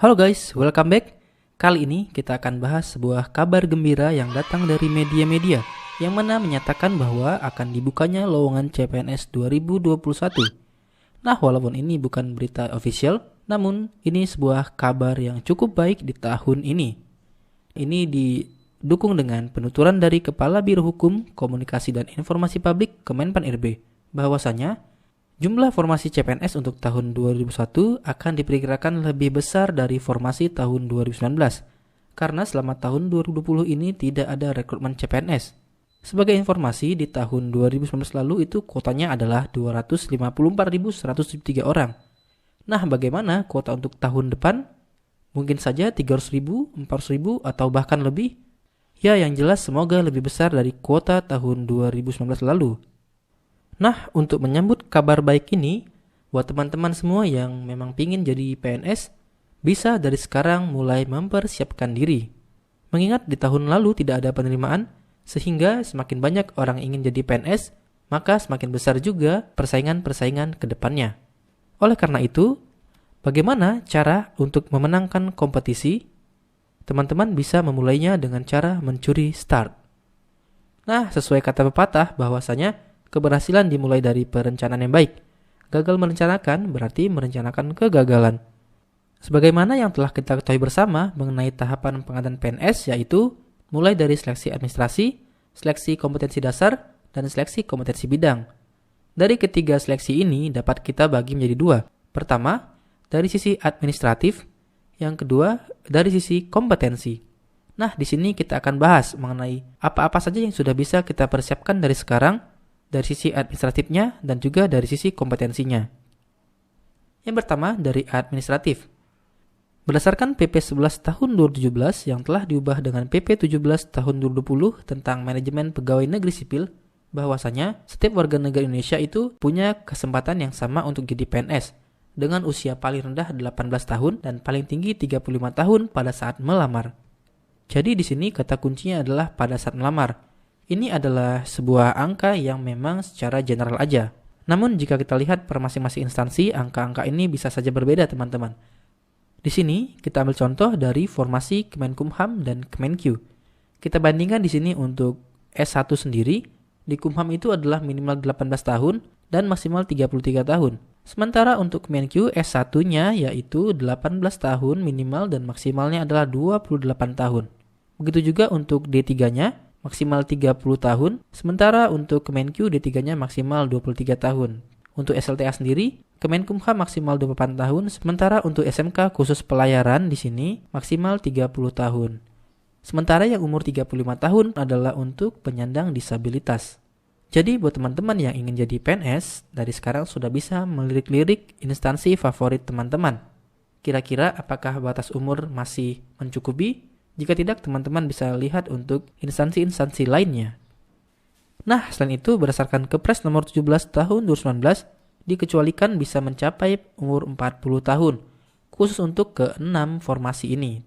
Halo guys, welcome back. Kali ini kita akan bahas sebuah kabar gembira yang datang dari media-media yang mana menyatakan bahwa akan dibukanya lowongan CPNS 2021. Nah, walaupun ini bukan berita official, namun ini sebuah kabar yang cukup baik di tahun ini. Ini didukung dengan penuturan dari Kepala Biro Hukum, Komunikasi dan Informasi Publik Kemenpan RB bahwasanya jumlah formasi CPNS untuk tahun 2001 akan diperkirakan lebih besar dari formasi tahun 2019 karena selama tahun 2020 ini tidak ada rekrutmen CPNS. Sebagai informasi, di tahun 2019 lalu itu kuotanya adalah 254.173 orang. Nah, bagaimana kuota untuk tahun depan? Mungkin saja 300.000, 400.000 atau bahkan lebih? Ya, yang jelas semoga lebih besar dari kuota tahun 2019 lalu. Nah, untuk menyambut kabar baik ini, buat teman-teman semua yang memang pingin jadi PNS, bisa dari sekarang mulai mempersiapkan diri. Mengingat di tahun lalu tidak ada penerimaan, sehingga semakin banyak orang ingin jadi PNS, maka semakin besar juga persaingan-persaingan ke depannya. Oleh karena itu, bagaimana cara untuk memenangkan kompetisi? Teman-teman bisa memulainya dengan cara mencuri start. Nah, sesuai kata pepatah bahwasanya keberhasilan dimulai dari perencanaan yang baik. Gagal merencanakan berarti merencanakan kegagalan. Sebagaimana yang telah kita ketahui bersama mengenai tahapan pengadaan PNS, yaitu mulai dari seleksi administrasi, seleksi kompetensi dasar, dan seleksi kompetensi bidang. Dari ketiga seleksi ini dapat kita bagi menjadi dua. Pertama, dari sisi administratif. Yang kedua, dari sisi kompetensi. Nah, di sini kita akan bahas mengenai apa-apa saja yang sudah bisa kita persiapkan dari sekarang, dari sisi administratifnya dan juga dari sisi kompetensinya. Yang pertama dari administratif. Berdasarkan PP 11 tahun 2017 yang telah diubah dengan PP 17 tahun 2020 tentang manajemen pegawai negeri sipil, bahwasanya setiap warga negara Indonesia itu punya kesempatan yang sama untuk jadi PNS dengan usia paling rendah 18 tahun dan paling tinggi 35 tahun pada saat melamar. Jadi di sini kata kuncinya adalah pada saat melamar. Ini adalah sebuah angka yang memang secara general aja. Namun jika kita lihat per masing-masing instansi, angka-angka ini bisa saja berbeda teman-teman. Di sini kita ambil contoh dari formasi Kemenkumham dan Kemenkyu. Kita bandingkan di sini untuk S1 sendiri, di Kumham itu adalah minimal 18 tahun dan maksimal 33 tahun. Sementara untuk Kemenkyu S1-nya yaitu 18 tahun minimal dan maksimalnya adalah 28 tahun. Begitu juga untuk D3-nya maksimal 30 tahun, sementara untuk Kemenkyu D3-nya maksimal 23 tahun. Untuk SLTA sendiri, Kemenkumham maksimal 28 tahun, sementara untuk SMK khusus pelayaran di sini maksimal 30 tahun. Sementara yang umur 35 tahun adalah untuk penyandang disabilitas. Jadi buat teman-teman yang ingin jadi PNS, dari sekarang sudah bisa melirik-lirik instansi favorit teman-teman. Kira-kira apakah batas umur masih mencukupi? Jika tidak, teman-teman bisa lihat untuk instansi-instansi lainnya. Nah, selain itu, berdasarkan Kepres nomor 17 tahun 2019, dikecualikan bisa mencapai umur 40 tahun, khusus untuk ke-6 formasi ini.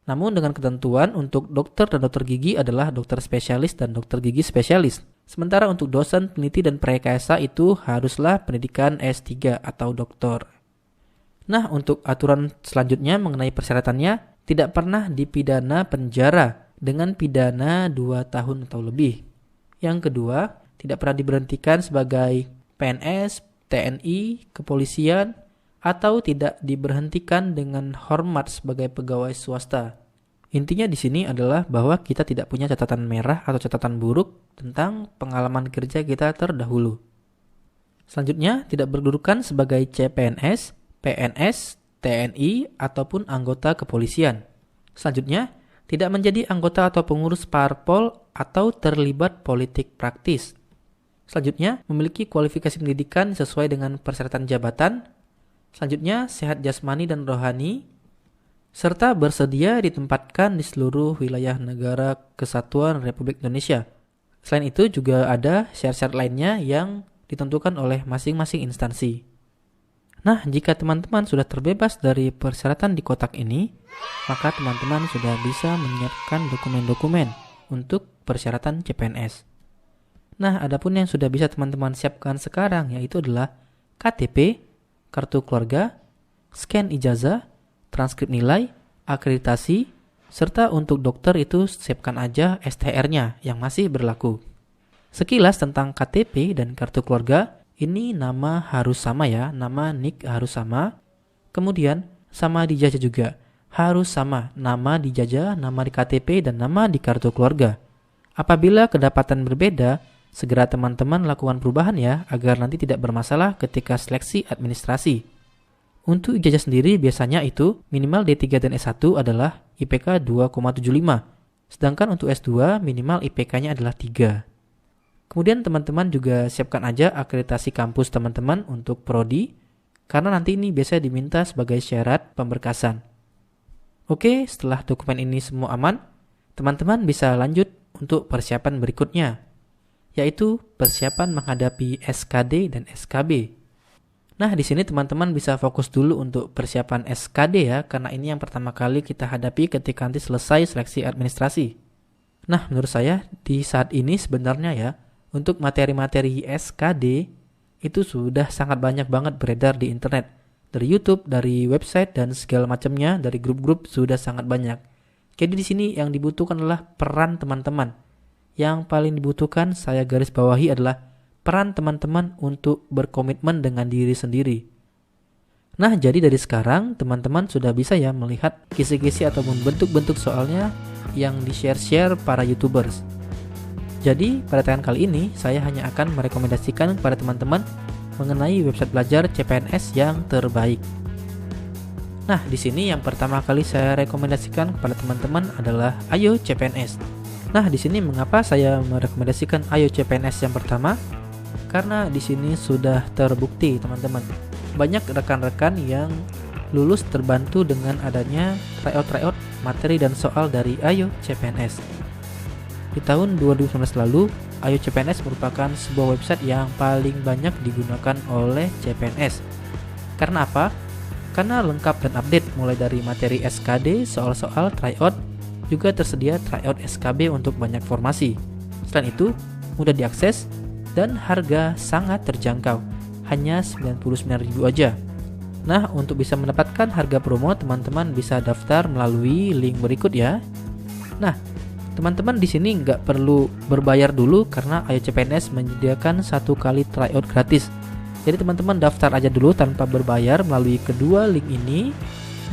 Namun dengan ketentuan untuk dokter dan dokter gigi adalah dokter spesialis dan dokter gigi spesialis. Sementara untuk dosen, peneliti, dan praekasa itu haruslah pendidikan S3 atau doktor. Nah, untuk aturan selanjutnya mengenai persyaratannya, tidak pernah dipidana penjara dengan pidana 2 tahun atau lebih. Yang kedua, tidak pernah diberhentikan sebagai PNS, TNI, kepolisian, atau tidak diberhentikan dengan hormat sebagai pegawai swasta. Intinya di sini adalah bahwa kita tidak punya catatan merah atau catatan buruk tentang pengalaman kerja kita terdahulu. Selanjutnya, tidak berkedudukan sebagai CPNS, PNS, TNI, ataupun anggota kepolisian. Selanjutnya, tidak menjadi anggota atau pengurus parpol atau terlibat politik praktis. Selanjutnya, memiliki kualifikasi pendidikan sesuai dengan persyaratan jabatan. Selanjutnya, sehat jasmani dan rohani, serta bersedia ditempatkan di seluruh wilayah negara kesatuan Republik Indonesia. Selain itu, juga ada syarat-syarat lainnya yang ditentukan oleh masing-masing instansi. Nah, jika teman-teman sudah terbebas dari persyaratan di kotak ini, maka teman-teman sudah bisa menyiapkan dokumen-dokumen untuk persyaratan CPNS. Nah, adapun yang sudah bisa teman-teman siapkan sekarang yaitu adalah KTP, kartu keluarga, scan ijazah, transkrip nilai, akreditasi, serta untuk dokter itu siapkan aja STR-nya yang masih berlaku. Sekilas tentang KTP dan kartu keluarga, ini nama harus sama ya, nama NIK harus sama. Kemudian sama dijajah juga, harus sama nama dijajah, nama di KTP, dan nama di kartu keluarga. Apabila kedapatan berbeda, segera teman-teman lakukan perubahan ya, agar nanti tidak bermasalah ketika seleksi administrasi. Untuk ijazah sendiri biasanya itu minimal D3 dan S1 adalah IPK 2,75. Sedangkan untuk S2 minimal IPK-nya adalah 3. Kemudian teman-teman juga siapkan aja akreditasi kampus teman-teman untuk prodi, karena nanti ini biasanya diminta sebagai syarat pemberkasan. Oke, setelah dokumen ini semua aman, teman-teman bisa lanjut untuk persiapan berikutnya, yaitu persiapan menghadapi SKD dan SKB. Nah, di sini teman-teman bisa fokus dulu untuk persiapan SKD ya, karena ini yang pertama kali kita hadapi ketika nanti selesai seleksi administrasi. Nah, menurut saya di saat ini sebenarnya ya, untuk materi-materi SKD itu sudah sangat banyak banget beredar di internet. Dari YouTube, dari website, dan segala macamnya, dari grup-grup sudah sangat banyak. Jadi di sini yang dibutuhkan adalah peran teman-teman. Yang paling dibutuhkan saya garis bawahi adalah peran teman-teman untuk berkomitmen dengan diri sendiri. Nah, jadi dari sekarang teman-teman sudah bisa ya melihat kisi-kisi ataupun bentuk-bentuk soalnya yang di-share para YouTubers. Jadi pada tayangan kali ini saya hanya akan merekomendasikan kepada teman-teman mengenai website belajar CPNS yang terbaik. Nah, di sini yang pertama kali saya rekomendasikan kepada teman-teman adalah Ayo CPNS. Nah, di sini mengapa saya merekomendasikan Ayo CPNS yang pertama? Karena di sini sudah terbukti, teman-teman. Banyak rekan-rekan yang lulus terbantu dengan adanya tryout materi dan soal dari Ayo CPNS. Di tahun 2019 lalu, Ayo CPNS merupakan sebuah website yang paling banyak digunakan oleh CPNS. Karena apa? Karena lengkap dan update mulai dari materi SKD, soal-soal, tryout, juga tersedia tryout SKB untuk banyak formasi. Selain itu, mudah diakses dan harga sangat terjangkau, hanya 99.000 aja. Nah, untuk bisa mendapatkan harga promo, teman-teman bisa daftar melalui link berikut ya. Nah, teman-teman di sini nggak perlu berbayar dulu karena Ayo CPNS menyediakan 1 kali tryout gratis. Jadi teman-teman daftar aja dulu tanpa berbayar melalui kedua link ini,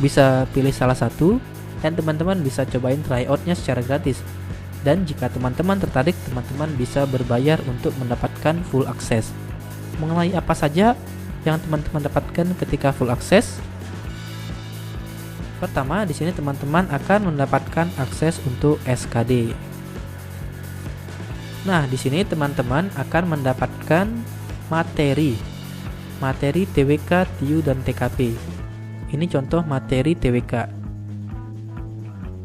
bisa pilih salah satu dan teman-teman bisa cobain tryoutnya secara gratis. Dan jika teman-teman tertarik, teman-teman bisa berbayar untuk mendapatkan full access. Mengenai apa saja yang teman-teman dapatkan ketika full access? Pertama, di sini teman-teman akan mendapatkan akses untuk SKD. Nah, di sini teman-teman akan mendapatkan materi TWK, TIU, dan TKP. Ini contoh materi TWK.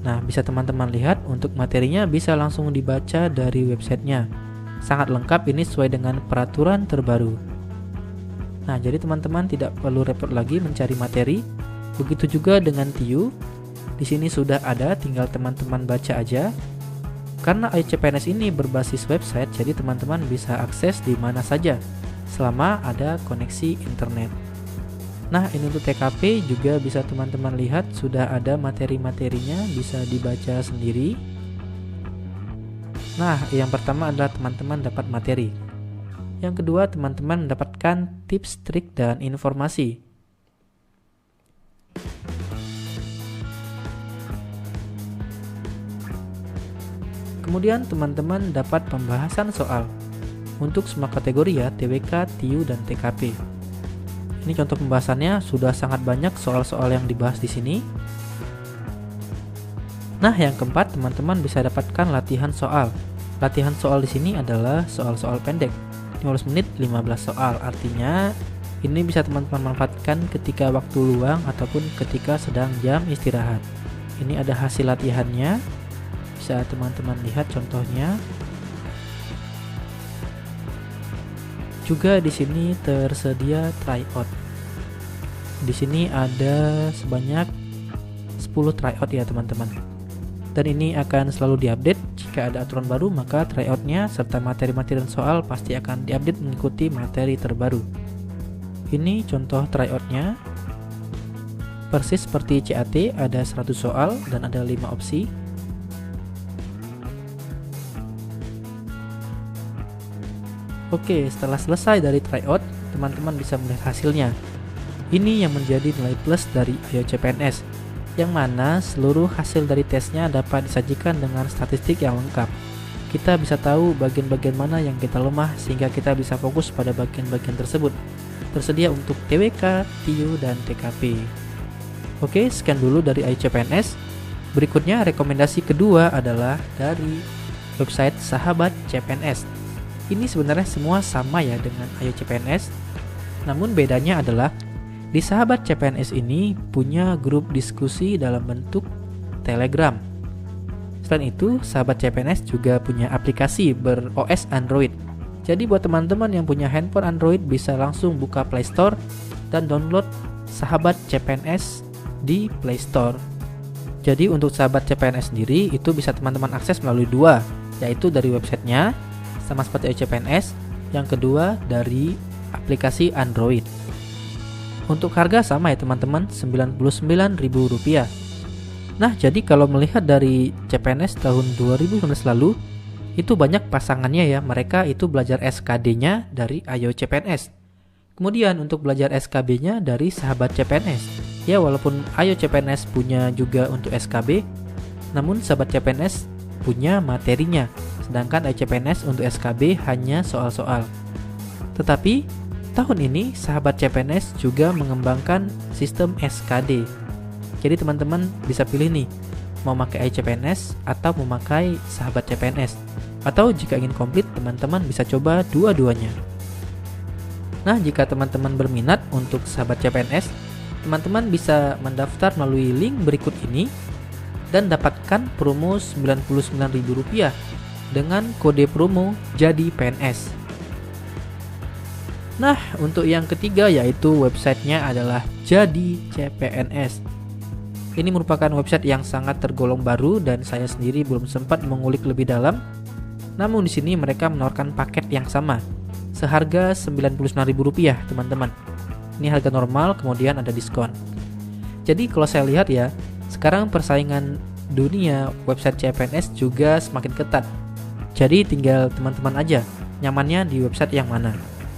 Nah, bisa teman-teman lihat untuk materinya bisa langsung dibaca dari websitenya. Sangat lengkap, ini sesuai dengan peraturan terbaru. Nah, jadi teman-teman tidak perlu repot lagi mencari materi. Begitu juga dengan TIU. Di sini sudah ada, tinggal teman-teman baca aja. Karena Ayo CPNS ini berbasis website, jadi teman-teman bisa akses di mana saja selama ada koneksi internet. Nah, ini untuk TKP juga bisa teman-teman lihat sudah ada materi-materinya, bisa dibaca sendiri. Nah, yang pertama adalah teman-teman dapat materi. Yang kedua, teman-teman mendapatkan tips, trik, dan informasi. Kemudian teman-teman dapat pembahasan soal untuk semua kategori ya, TWK, TIU, dan TKP. Ini contoh pembahasannya, sudah sangat banyak soal-soal yang dibahas di sini. Nah, yang keempat, teman-teman bisa dapatkan latihan soal. Latihan soal di sini adalah soal-soal pendek, 15 menit 15 soal. Artinya, ini bisa teman-teman manfaatkan ketika waktu luang ataupun ketika sedang jam istirahat. Ini ada hasil latihannya. Bisa teman-teman lihat contohnya. Juga di sini tersedia tryout. Di sini ada sebanyak 10 tryout ya teman-teman. Dan ini akan selalu diupdate. Jika ada aturan baru, maka tryoutnya serta materi-materi dan soal pasti akan diupdate mengikuti materi terbaru. Ini contoh tryoutnya. persis seperti CAT, ada 100 soal dan ada 5 opsi. Oke, setelah selesai dari tryout, teman-teman bisa melihat hasilnya. Ini yang menjadi nilai plus dari Ayo CPNS, yang mana seluruh hasil dari tesnya dapat disajikan dengan statistik yang lengkap. Kita bisa tahu bagian-bagian mana yang kita lemah sehingga kita bisa fokus pada bagian-bagian tersebut. Tersedia untuk TWK, TIU, dan TKP. Oke, sekian dulu dari Ayo CPNS. Berikutnya rekomendasi kedua adalah dari website Sahabat CPNS. Ini sebenarnya semua sama ya dengan Ayo CPNS, namun bedanya adalah di Sahabat CPNS ini punya grup diskusi dalam bentuk Telegram. Selain itu, Sahabat CPNS juga punya aplikasi ber-OS Android. Jadi buat teman-teman yang punya handphone Android bisa langsung buka Play Store dan download Sahabat CPNS di Play Store. Jadi untuk Sahabat CPNS sendiri itu bisa teman-teman akses melalui dua, yaitu dari websitenya sama seperti Ayo CPNS, yang kedua dari aplikasi Android. Untuk harga sama ya teman-teman, Rp99.000. Nah, jadi kalau melihat dari CPNS tahun 2019 lalu, itu banyak pasangannya ya, mereka itu belajar SKD-nya dari Ayo CPNS. Kemudian untuk belajar SKB-nya dari Sahabat CPNS. Ya, walaupun Ayo CPNS punya juga untuk SKB, namun Sahabat CPNS punya materinya, sedangkan Ayo CPNS untuk SKB hanya soal-soal. Tetapi tahun ini Sahabat CPNS juga mengembangkan sistem SKD. Jadi teman-teman bisa pilih nih, mau pakai Ayo CPNS atau mau pakai Sahabat CPNS. Atau jika ingin komplit, teman-teman bisa coba dua-duanya. Nah, jika teman-teman berminat untuk Sahabat CPNS, teman-teman bisa mendaftar melalui link berikut ini dan dapatkan promo Rp99.000 dengan kode promo jadi PNS. Nah, untuk yang ketiga yaitu websitenya adalah Jadi CPNS. Ini merupakan website yang sangat tergolong baru dan saya sendiri belum sempat mengulik lebih dalam. Namun di sini mereka menawarkan paket yang sama, seharga Rp99.000 teman-teman. Ini harga normal, kemudian ada diskon. Jadi kalau saya lihat ya, sekarang persaingan dunia website CPNS juga semakin ketat. Jadi tinggal teman-teman aja nyamannya di website yang mana.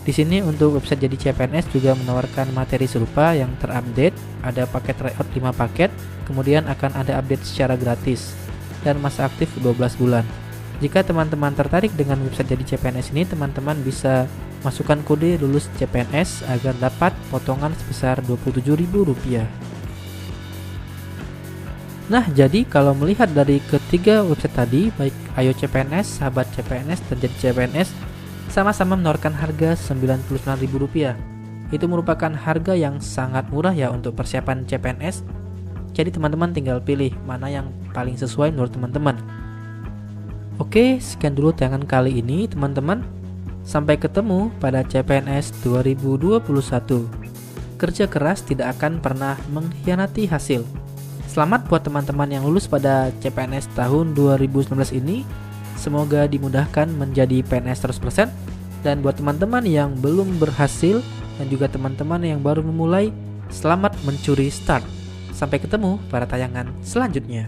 Di sini untuk website Jadi CPNS juga menawarkan materi serupa yang terupdate, ada paket tryout 5 paket, kemudian akan ada update secara gratis dan masa aktif 12 bulan. Jika teman-teman tertarik dengan website Jadi CPNS ini, teman-teman bisa masukkan kode lulus CPNS agar dapat potongan sebesar Rp27.000. Nah, jadi kalau melihat dari ketiga website tadi, baik Ayo CPNS, Sahabat CPNS, dan Jadi CPNS, sama-sama menawarkan harga Rp99.000. Itu merupakan harga yang sangat murah ya untuk persiapan CPNS. Jadi teman-teman tinggal pilih mana yang paling sesuai menurut teman-teman. Oke, sekian dulu tayangan kali ini teman-teman. Sampai ketemu pada CPNS 2021. Kerja keras tidak akan pernah mengkhianati hasil. Selamat buat teman-teman yang lulus pada CPNS tahun 2019 ini. Semoga dimudahkan menjadi PNS 100%. Dan buat teman-teman yang belum berhasil dan juga teman-teman yang baru memulai, selamat mencuri start. Sampai ketemu pada tayangan selanjutnya.